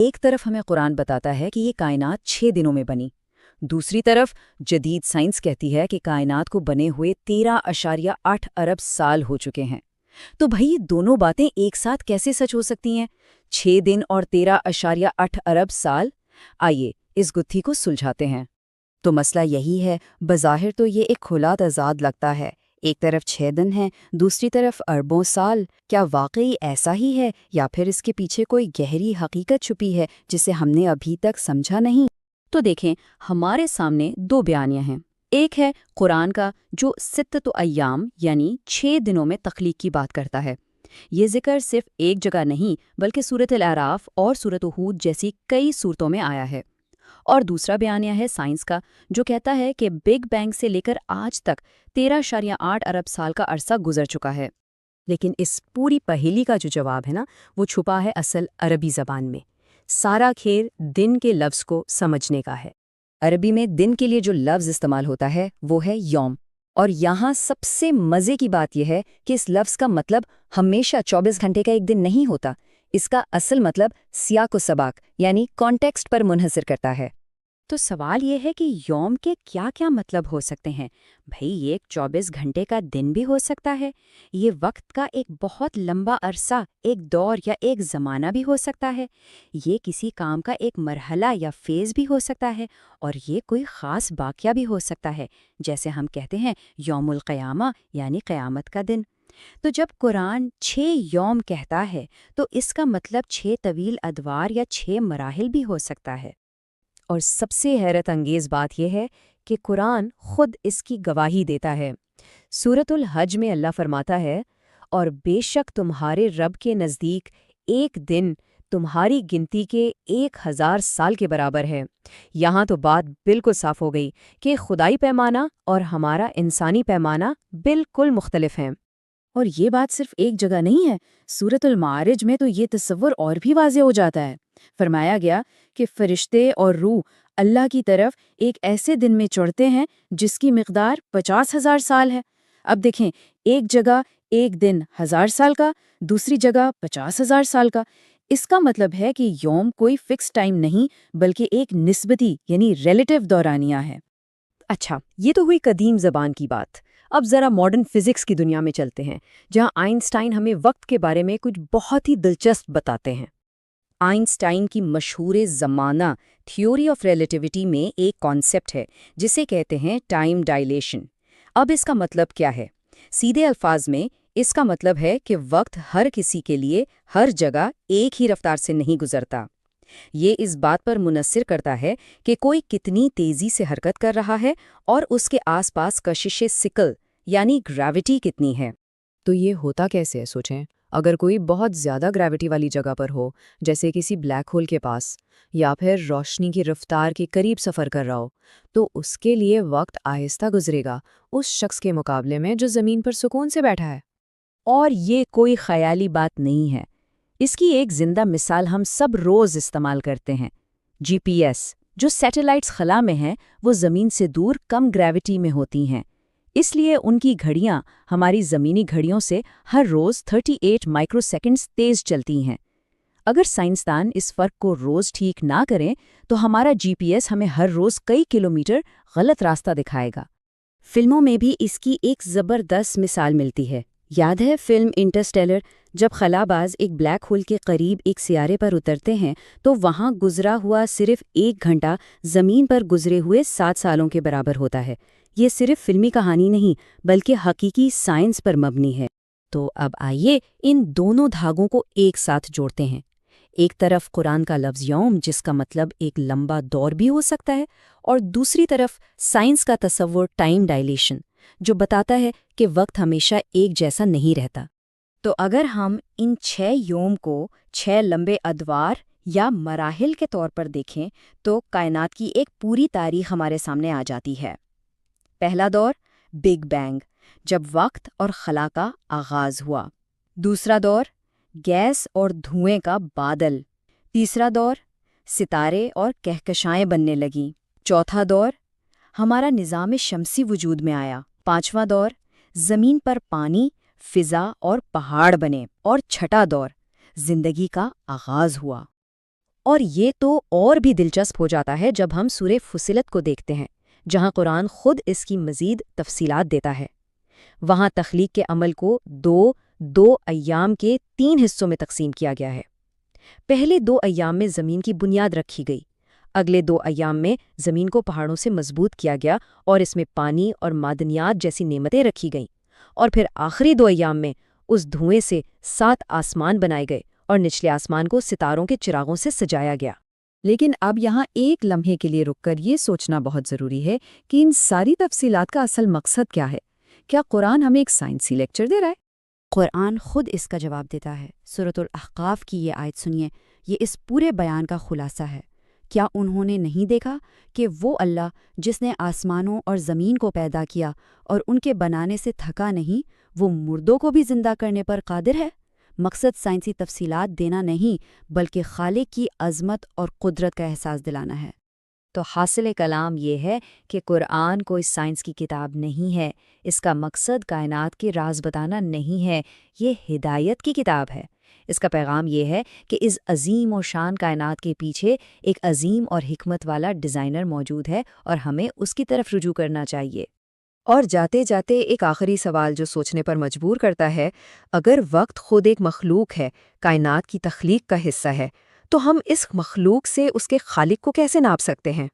ایک طرف ہمیں قرآن بتاتا ہے کہ یہ کائنات 6 دنوں میں بنی، دوسری طرف جدید سائنس کہتی ہے کہ کائنات کو بنے ہوئے 13.8 ارب سال ہو چکے ہیں۔ تو بھئی یہ دونوں باتیں ایک ساتھ کیسے سچ ہو سکتی ہیں؟ 6 دن اور 13.8 ارب سال؟ آئیے اس گتھی کو سلجھاتے ہیں۔ تو مسئلہ یہی ہے، بظاہر تو یہ ایک کھلا تضاد لگتا ہے، ایک طرف 6 دن ہیں، دوسری طرف اربوں سال۔ کیا واقعی ایسا ہی ہے یا پھر اس کے پیچھے کوئی گہری حقیقت چھپی ہے جسے ہم نے ابھی تک سمجھا نہیں؟ تو دیکھیں، ہمارے سامنے 2 بیانیہ ہیں۔ ایک ہے قرآن کا جو 6 ایام یعنی 6 دنوں میں تخلیق کی بات کرتا ہے۔ یہ ذکر صرف ایک جگہ نہیں بلکہ سورۃ الاعراف اور سورۃ ہود جیسی کئی صورتوں میں آیا ہے۔ اور دوسرا بیانیہ ہے سائنس کا جو کہتا ہے کہ بگ بینگ سے لے کر آج تک 13.8 ارب سال کا عرصہ گزر چکا ہے۔ لیکن اس پوری پہیلی کا جو جواب ہے نا، وہ چھپا ہے اصل عربی زبان میں۔ سارا کھیل دن کے لفظ کو سمجھنے کا ہے۔ عربی میں دن کے لیے جو لفظ استعمال ہوتا ہے وہ ہے یوم، اور یہاں سب سے مزے کی بات یہ ہے کہ اس لفظ کا مطلب ہمیشہ 24 گھنٹے کا ایک دن نہیں ہوتا۔ اس کا اصل مطلب سیاق و سباق یعنی کانٹیکسٹ پر منحصر کرتا ہے۔ تو سوال یہ ہے کہ یوم کے کیا کیا مطلب ہو سکتے ہیں؟ بھئی یہ ایک 24 گھنٹے کا دن بھی ہو سکتا ہے، یہ وقت کا ایک بہت لمبا عرصہ، ایک دور یا ایک زمانہ بھی ہو سکتا ہے، یہ کسی کام کا ایک مرحلہ یا فیز بھی ہو سکتا ہے، اور یہ کوئی خاص واقعہ بھی ہو سکتا ہے، جیسے ہم کہتے ہیں یوم القیامہ یعنی قیامت کا دن۔ تو جب قرآن 6 یوم کہتا ہے تو اس کا مطلب 6 طویل ادوار یا 6 مراحل بھی ہو سکتا ہے۔ اور سب سے حیرت انگیز بات یہ ہے کہ قرآن خود اس کی گواہی دیتا ہے۔ سورۃ الحج میں اللہ فرماتا ہے، اور بے شک تمہارے رب کے نزدیک ایک دن تمہاری گنتی کے 1000 سال کے برابر ہے۔ یہاں تو بات بالکل صاف ہو گئی کہ خدائی پیمانہ اور ہمارا انسانی پیمانہ بالکل مختلف ہیں۔ اور یہ بات صرف ایک جگہ نہیں ہے، سورۃ المعارج میں تو یہ تصور اور بھی واضح ہو جاتا ہے۔ فرمایا گیا کہ فرشتے اور روح اللہ کی طرف ایک ایسے دن میں چڑھتے ہیں جس کی مقدار 50,000 سال ہے۔ اب دیکھیں، ایک جگہ ایک دن 1000 سال کا، دوسری جگہ 50,000 سال کا۔ اس کا مطلب ہے کہ یوم کوئی فکس ٹائم نہیں بلکہ ایک نسبتی یعنی ریلیٹیو دورانیہ ہے۔ اچھا، یہ تو ہوئی قدیم زبان کی بات۔ اب ذرا ماڈرن فزکس کی دنیا میں چلتے ہیں، جہاں آئنسٹائن ہمیں وقت کے بارے میں کچھ بہت ہی دلچسپ بتاتے ہیں۔ آئنسٹائن کی مشہور زمانہ تھیوری آف ریلیٹیوٹی میں ایک کانسیپٹ ہے جسے کہتے ہیں ٹائم ڈائلیشن۔ اب اس کا مطلب کیا ہے؟ سیدھے الفاظ میں اس کا مطلب ہے کہ وقت ہر کسی کے لیے ہر جگہ ایک ہی رفتار سے نہیں گزرتا۔ یہ اس بات پر منحصر کرتا ہے کہ کوئی کتنی تیزی سے حرکت کر رہا ہے اور اس کے آس پاس کشش ثقل یعنی گریوٹی کتنی ہے۔ تو یہ ہوتا کیسے ہے؟ سوچیں، اگر کوئی بہت زیادہ گریوٹی والی جگہ پر ہو، جیسے کسی بلیک ہول کے پاس، یا پھر روشنی کی رفتار کے قریب سفر کر رہا ہو، تو اس کے لیے وقت آہستہ گزرے گا اس شخص کے مقابلے میں جو زمین پر سکون سے بیٹھا ہے۔ اور یہ کوئی خیالی بات نہیں ہے، اس کی ایک زندہ مثال ہم سب روز استعمال کرتے ہیں۔ جی پی ایس جو سیٹلائٹس خلا میں ہیں وہ زمین سے دور کم گریوٹی میں ہوتی ہیں، اس لیے ان کی گھڑیاں ہماری زمینی گھڑیوں سے ہر روز 38 مائکرو سیکنڈز تیز چلتی ہیں۔ اگر سائنسدان اس فرق کو روز ٹھیک نہ کریں تو ہمارا جی پی ایس ہمیں ہر روز کئی کلومیٹر غلط راستہ دکھائے گا۔ فلموں میں بھی اس کی ایک زبردست مثال ملتی ہے۔ یاد ہے فلم انٹرسٹیلر؟ جب خلا باز ایک بلیک ہول کے قریب ایک سیارے پر اترتے ہیں تو وہاں گزرا ہوا صرف 1 گھنٹہ زمین پر گزرے ہوئے 7 سالوں کے برابر ہوتا ہے۔ یہ صرف فلمی کہانی نہیں بلکہ حقیقی سائنس پر مبنی ہے۔ تو اب آئیے ان دونوں دھاگوں کو ایک ساتھ جوڑتے ہیں۔ ایک طرف قرآن کا لفظ یوم جس کا مطلب ایک لمبا دور بھی ہو سکتا ہے، اور دوسری طرف سائنس کا تصور ٹائم ڈائلیشن جو بتاتا ہے کہ وقت ہمیشہ ایک جیسا نہیں رہتا۔ تو اگر ہم ان 6 یوم کو 6 لمبے ادوار یا مراحل کے طور پر دیکھیں تو کائنات کی ایک پوری تاریخ ہمارے سامنے آ جاتی ہے۔ پہلا دور بگ بینگ، جب وقت اور خلا کا آغاز ہوا۔ دوسرا دور گیس اور دھوئیں کا بادل۔ تیسرا دور ستارے اور کہکشائیں بننے لگیں۔ چوتھا دور ہمارا نظام شمسی وجود میں آیا۔ پانچواں دور زمین پر پانی، فضا اور پہاڑ بنے۔ اور چھٹا دور زندگی کا آغاز ہوا۔ اور یہ تو اور بھی دلچسپ ہو جاتا ہے جب ہم سورہ فصلت کو دیکھتے ہیں، جہاں قرآن خود اس کی مزید تفصیلات دیتا ہے۔ وہاں تخلیق کے عمل کو دو ایام کے 3 حصوں میں تقسیم کیا گیا ہے۔ پہلے 2 ایام میں زمین کی بنیاد رکھی گئی، اگلے 2 ایام میں زمین کو پہاڑوں سے مضبوط کیا گیا اور اس میں پانی اور معدنیات جیسی نعمتیں رکھی گئیں، اور پھر آخری 2 ایام میں اس دھوئیں سے 7 آسمان بنائے گئے اور نچلے آسمان کو ستاروں کے چراغوں سے سجایا گیا۔ لیکن اب یہاں ایک لمحے کے لیے رک کر یہ سوچنا بہت ضروری ہے کہ ان ساری تفصیلات کا اصل مقصد کیا ہے؟ کیا قرآن ہمیں ایک سائنسی لیکچر دے رہا ہے؟ قرآن خود اس کا جواب دیتا ہے۔ سورۃ الاحقاف کی یہ آیت سنیے، یہ اس پورے بیان کا خلاصہ ہے۔ کیا انہوں نے نہیں دیکھا کہ وہ اللہ جس نے آسمانوں اور زمین کو پیدا کیا اور ان کے بنانے سے تھکا نہیں، وہ مردوں کو بھی زندہ کرنے پر قادر ہے؟ مقصد سائنسی تفصیلات دینا نہیں، بلکہ خالق کی عظمت اور قدرت کا احساس دلانا ہے۔ تو حاصل کلام یہ ہے کہ قرآن کوئی سائنس کی کتاب نہیں ہے، اس کا مقصد کائنات کے راز بتانا نہیں ہے، یہ ہدایت کی کتاب ہے۔ اس کا پیغام یہ ہے کہ اس عظیم و شان کائنات کے پیچھے ایک عظیم اور حکمت والا ڈیزائنر موجود ہے، اور ہمیں اس کی طرف رجوع کرنا چاہیے۔ اور جاتے جاتے ایک آخری سوال جو سوچنے پر مجبور کرتا ہے، اگر وقت خود ایک مخلوق ہے، کائنات کی تخلیق کا حصہ ہے، تو ہم اس مخلوق سے اس کے خالق کو کیسے ناپ سکتے ہیں؟